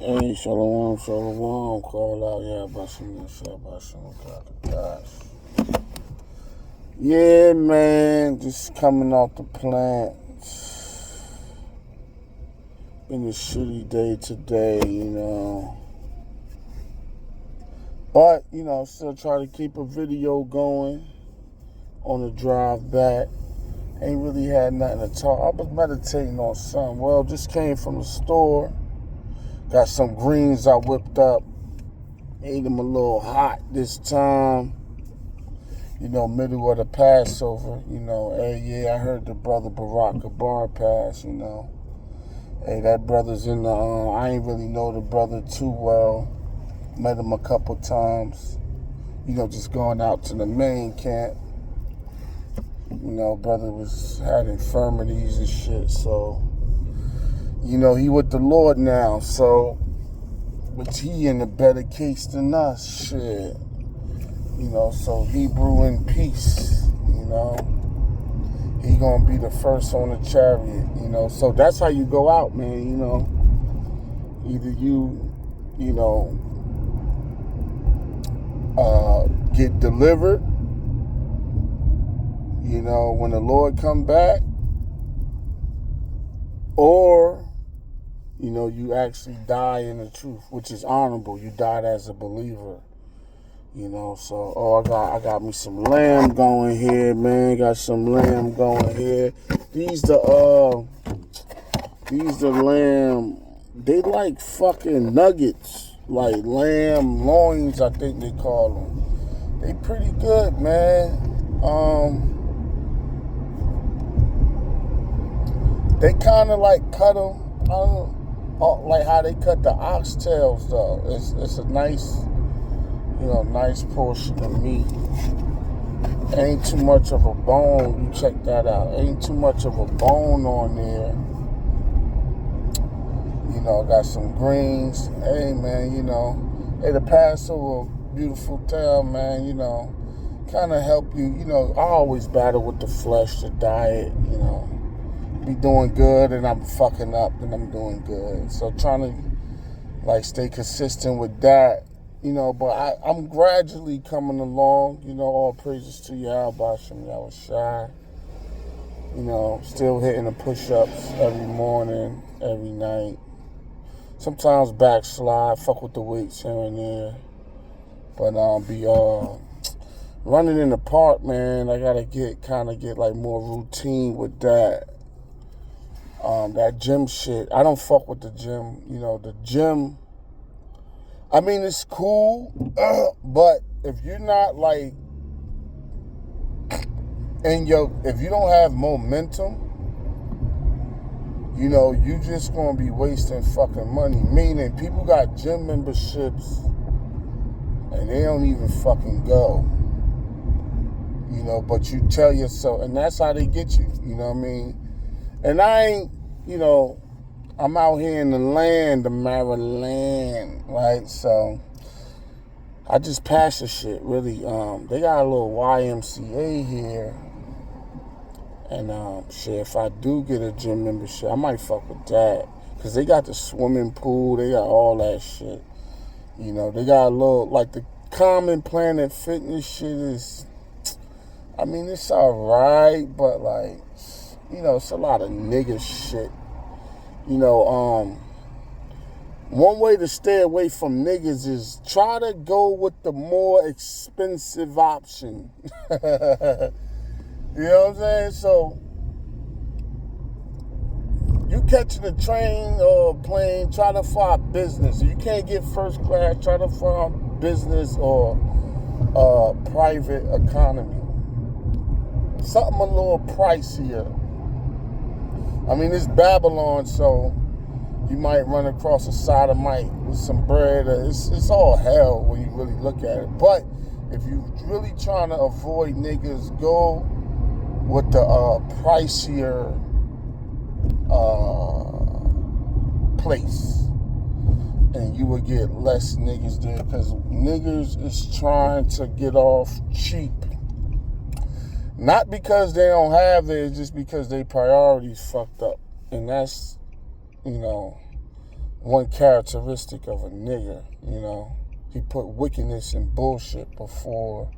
Hey, shalom, shalom. Call out, yeah, gosh. Yeah, man, just coming off the plant. Been a shitty day today, But, still try to keep a video going on the drive back. Ain't really had nothing to talk. I was meditating on something. Well, just came from the store. Got some greens I whipped up. Ate them a little hot this time. Middle of the Passover. Hey, yeah, I heard the brother Barack Gabar pass, Hey, that brother's in the, I ain't really know the brother too well. Met him a couple times. Just going out to the main camp. Brother had infirmities and shit, so, he with the Lord now, so, but he in a better case than us, shit. So Hebrew in peace, he gonna be the first on the chariot, so that's how you go out, man, either you, get delivered, when the Lord come back, or, you actually die in the truth, which is honorable. You died as a believer, so, I got me some lamb going here, man. Got some lamb going here. These the lamb, they like fucking nuggets, like lamb loins, I think they call them. They pretty good, man. They kind of like cut them, like how they cut the oxtails, though. It's a nice, nice portion of meat. Ain't too much of a bone. You check that out. Ain't too much of a bone on there. Got some greens. Hey, man, hey, the Passover, beautiful town, man, kind of help you. I always battle with the flesh, the diet, be doing good and I'm fucking up and I'm doing good. So trying to stay consistent with that, but I'm gradually coming along, all praises to Yahweh Hashem Yahushai. Still hitting the push-ups every morning, every night. Sometimes backslide, fuck with the weights here and there. But be running in the park, man. I gotta get more routine with that. That gym shit, I don't fuck with the gym. The gym, I mean, it's cool, but if you're not if you don't have momentum, you just gonna be wasting fucking money. Meaning, people got gym memberships and they don't even fucking go. But you tell yourself, and that's how they get you, you know what I mean? And I ain't, I'm out here in the land, the Maryland, right? So I just pass the shit, really. They got a little YMCA here. And shit, if I do get a gym membership, I might fuck with that. Because they got the swimming pool, they got all that shit. They got a little, the Common Planet Fitness shit is, I mean, it's alright, but it's a lot of nigga shit. One way to stay away from niggas is try to go with the more expensive option. You know what I'm saying? So, you catching a train or a plane, try to find business. If you can't get first class, try to find business or private economy. Something a little pricier. I mean, it's Babylon, so you might run across a sodomite with some bread. It's all hell when you really look at it. But if you really trying to avoid niggas, go with the pricier place. And you will get less niggas there, because niggas is trying to get off cheap. Not because they don't have it, it's just because their priorities fucked up. And that's, one characteristic of a nigger, you know. He put wickedness and bullshit before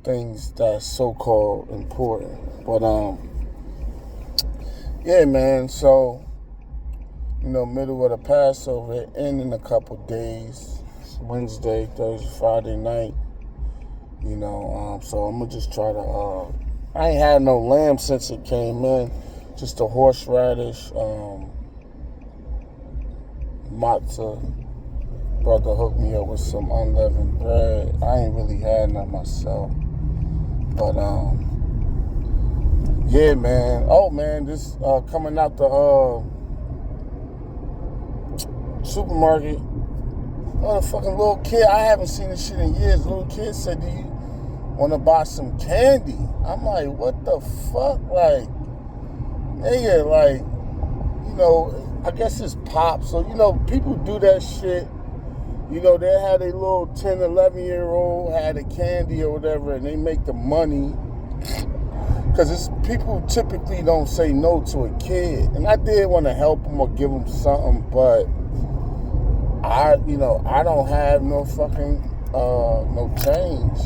things that's so-called important. But, yeah, man, so, you know, middle of the Passover, it ends in a couple days. It's Wednesday, Thursday, Friday night, you know, so I'm going to just try to, I ain't had no lamb since it came in, just a horseradish, matzah. Brother hooked me up with some unleavened bread. I ain't really had none myself. But, yeah, man. Oh, man, this coming out the supermarket. Oh, the fucking little kid. I haven't seen this shit in years. The little kid said, do you want to buy some candy? I'm like, what the fuck? Like, nigga, like, you know, I guess it's pop. So, you know, people do that shit. You know, they had a little 10, 11-year-old had a candy or whatever, and they make the money. Because people typically don't say no to a kid. And I did want to help them or give them something, but I don't have no fucking, no change,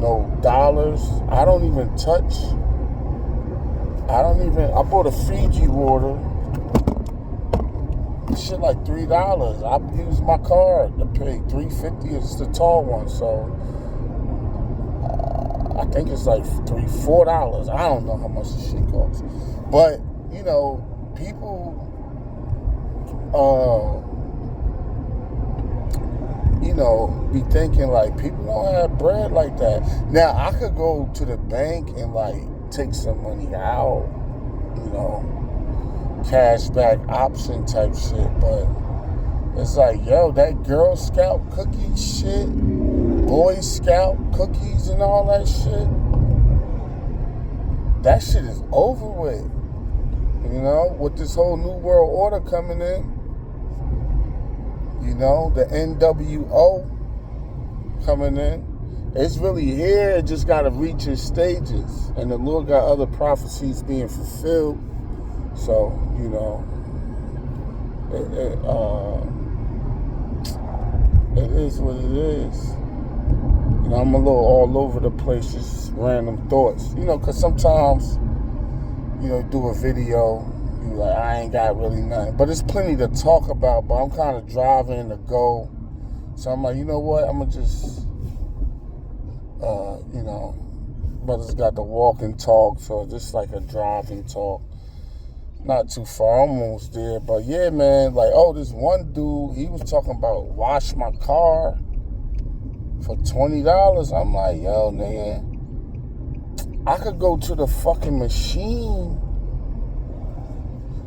no dollars. I don't even touch. I bought a Fiji water. Shit like $3. I used my card to pay $3.50. It's the tall one, so I think it's like $4. I don't know how much this shit costs, but you know, people, you know, be thinking like people don't have bread like that. Now I could go to the bank and like take some money out, you know. Cashback option type shit, but it's like, yo, that Girl Scout cookie shit, Boy Scout cookies and all that shit is over with. You know, with this whole New World Order coming in, you know, the NWO coming in, it's really here. It just got to reach its stages, and the Lord got other prophecies being fulfilled. So, you know, it is what it is. You know, I'm a little all over the place, just random thoughts. You know, because sometimes, you know, do a video, you like, I ain't got really nothing. But there's plenty to talk about, but I'm kind of driving to go. So I'm like, you know what, I'm going to just, you know, brother's got the walk and talk, so just like a driving talk. Not too far, almost there. But yeah, man, like, oh, this one dude, he was talking about wash my car for $20. I'm like, yo, nigga, I could go to the fucking machine,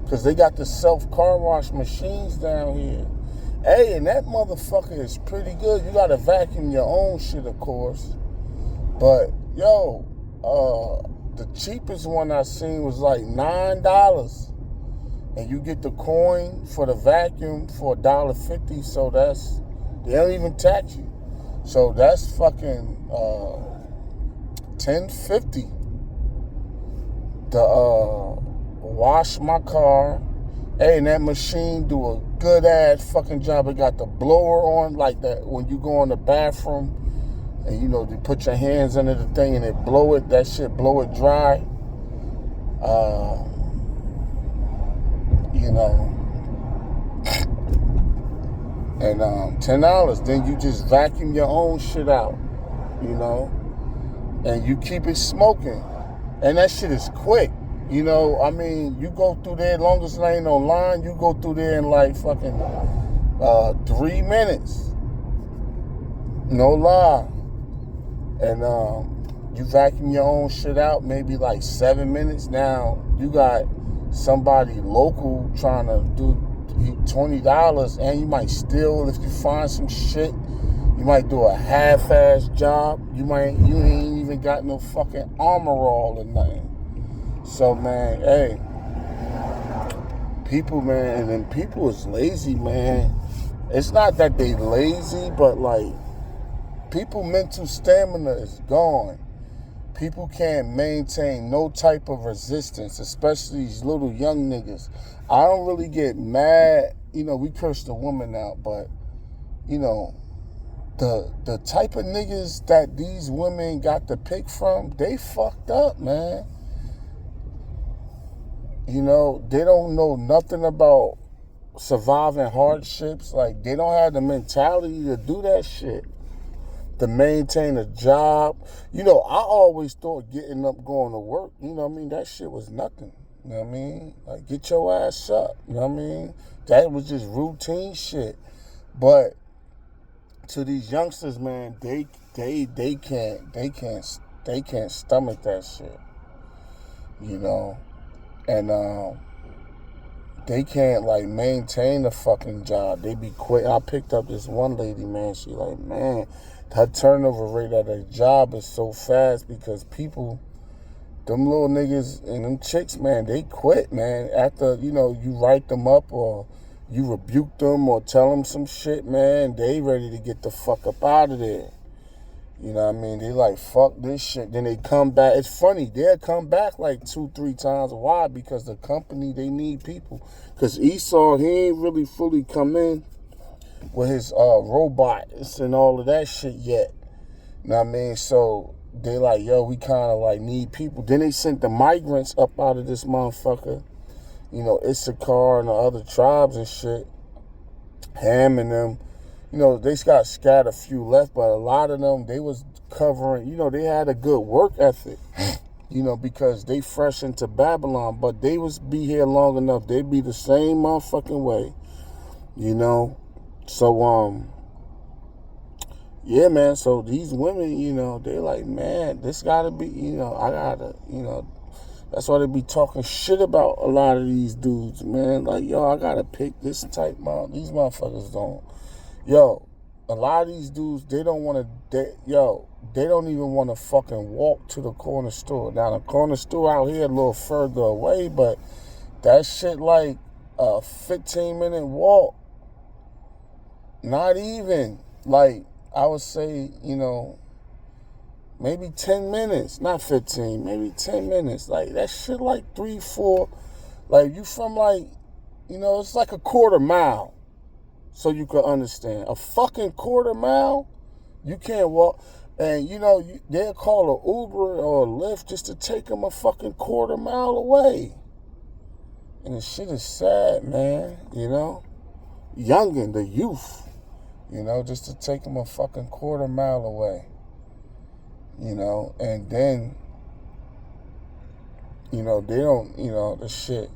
because they got the self-car wash machines down here. Hey, and that motherfucker is pretty good. You got to vacuum your own shit, of course. But, yo, the cheapest one I seen was like $9. And you get the coin for the vacuum for $1.50. So they don't even tax you. So that's fucking $10.50 to wash my car. Hey, and that machine do a good ass fucking job. It got the blower on, like that when you go in the bathroom and, you know, you put your hands under the thing and it blow it, that shit blow it dry. You know, and $10. Then you just vacuum your own shit out, you know, and you keep it smoking, and that shit is quick. You know, I mean, you go through there, longest lane online, you go through there in like fucking 3 minutes, no lie, and you vacuum your own shit out, maybe like 7 minutes. Now you got somebody local trying to do $20, and you might still, if you find some shit, you might do a half-ass job. You ain't even got no fucking armor all or nothing. So, man, hey, people, man, and people is lazy, man. It's not that they lazy, but like, people mental stamina is gone. People can't maintain no type of resistance, especially these little young niggas. I don't really get mad we curse the woman out, but, the type of niggas that these women got to pick from, they fucked up, man. They don't know nothing about surviving hardships. Like, they don't have the mentality to do that shit, to maintain a job. I always thought getting up, going to work, that shit was nothing. You know what I mean? Like, get your ass up. You know what I mean? That was just routine shit. But to these youngsters, man, they can't stomach that shit. And they can't like maintain a fucking job. They be quit. I picked up this one lady, man. She like, man, her turnover rate at her job is so fast because people, them little niggas and them chicks, man, they quit, man. After, you write them up or you rebuke them or tell them some shit, man, they ready to get the fuck up out of there. You know what I mean? They like, fuck this shit. Then they come back. It's funny. They'll come back like 2-3 times. Why? Because the company, they need people. Because Esau, he ain't really fully come in with his robots and all of that shit yet. You know what I mean? So they like, yo, we kind of like need people. Then they sent the migrants up out of this motherfucker. Issachar and the other tribes and shit. Ham and them. They got scattered a few left, but a lot of them, they was covering, they had a good work ethic, because they fresh into Babylon, but they was be here long enough. They be the same motherfucking way, So, yeah, man, so these women, they like, man, this gotta be, I gotta, that's why they be talking shit about a lot of these dudes, man. Like, yo, I gotta pick this type, man. These motherfuckers don't. Yo, a lot of these dudes, they don't want to, they don't even want to fucking walk to the corner store. Now, the corner store out here a little further away, but that shit like a 15-minute walk. Not even. Like, I would say, maybe 10 minutes. Not 15, maybe 10 minutes. Like, that shit like 3, 4. Like, you from like, it's like a quarter mile. So you could understand. A fucking quarter mile? You can't walk. And, they'll call an Uber or a Lyft just to take them a fucking quarter mile away. And the shit is sad, man. Youngin', the youth. Just to take them a fucking quarter mile away. And then, they don't, the shit.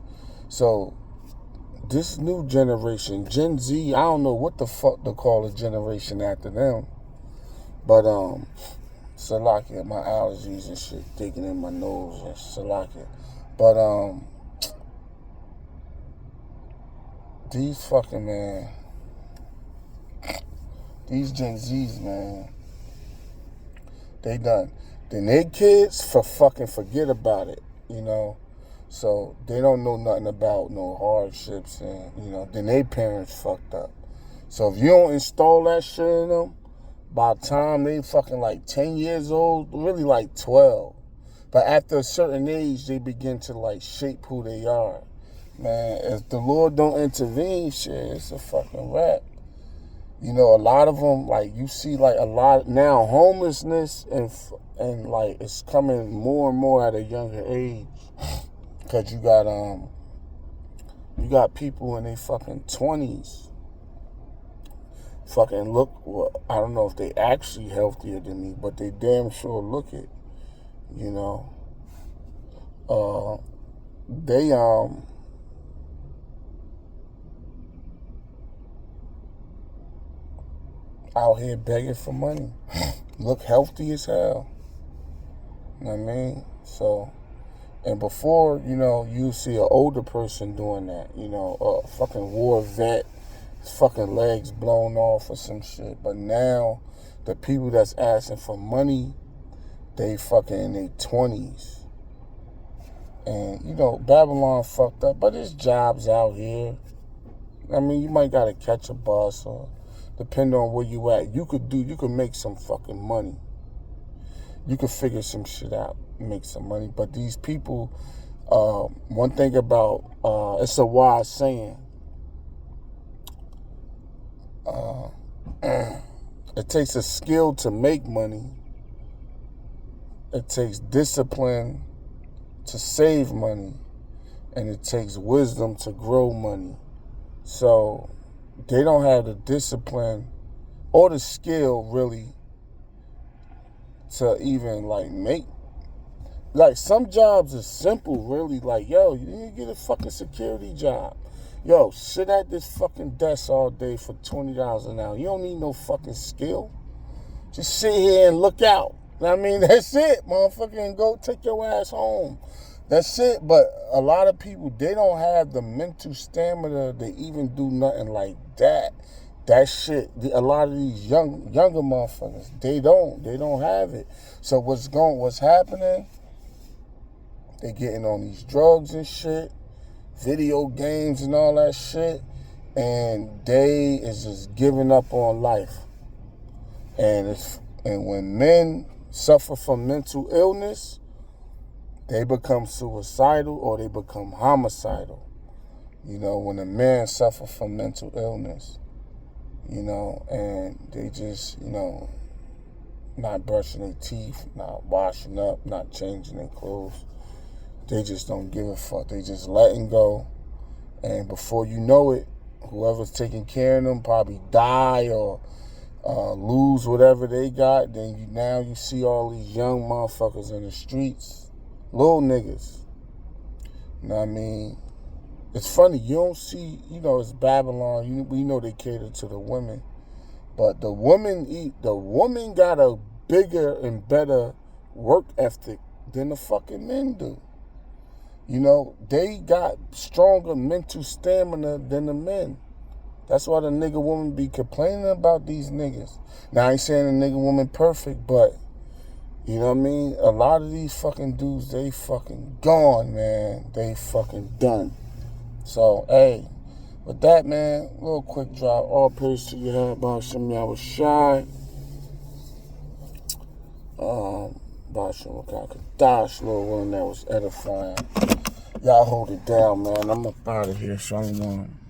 So, this new generation, Gen Z, I don't know what the fuck to call a generation after them. But, Salakia, my allergies and shit digging in my nose and Salakia. But, these fucking, man, these Gen Zs, man, they done. Then their kids, forget about it, So they don't know nothing about no hardships and, then their parents fucked up. So if you don't install that shit in them, by the time they fucking like 10 years old, really like 12. But after a certain age, they begin to like shape who they are. Man, if the Lord don't intervene, shit, it's a fucking wrap. A lot of them, like, you see, like, a lot, now, homelessness and like, it's coming more and more at a younger age. Because you got people in their fucking 20s fucking look, well, I don't know if they actually healthier than me, but they damn sure look it, They, out here begging for money. Look healthy as hell. You know what I mean? So, and before, you see an older person doing that, a fucking war vet, his fucking legs blown off or some shit. But now, the people that's asking for money, they fucking in their 20s. And, Babylon fucked up, but there's jobs out here. I mean, you might gotta catch a bus or depending on where you at. You could make some fucking money. You could figure some shit out, make some money. But these people, one thing about, it's a wise saying. It takes a skill to make money. It takes discipline to save money. And it takes wisdom to grow money. So they don't have the discipline or the skill really to even make. Like, some jobs are simple, really. Like, yo, you need to get a fucking security job. Yo, sit at this fucking desk all day for $20 an hour. You don't need no fucking skill. Just sit here and look out. I mean, that's it, motherfucker, and go take your ass home. That's it. But a lot of people, they don't have the mental stamina to even do nothing like that. That shit, a lot of these younger motherfuckers, they don't have it. So what's happening? They getting on these drugs and shit, video games and all that shit, and they is just giving up on life. And when men suffer from mental illness, they become suicidal or they become homicidal. You know, when a man suffers from mental illness, you know, and they just, you know, not brushing their teeth, not washing up, not changing their clothes. They just don't give a fuck. They just letting go. And before you know it, whoever's taking care of them probably die or lose whatever they got. Then now you see all these young motherfuckers in the streets. Little niggas. You know what I mean? It's funny. You don't see, you know, it's Babylon. We know they cater to the women. But the woman got a bigger and better work ethic than the fucking men do. You know, they got stronger mental stamina than the men. That's why the nigga woman be complaining about these niggas. Now, I ain't saying the nigga woman perfect, but, you know what I mean? A lot of these fucking dudes, they fucking gone, man. They fucking done. So, hey, with that, man, little quick drop. All praise to your head, Basham Yahushai. Basham Wakakadash, little one that was edifying. Y'all hold it down, man. I'm up out of here. Shalom.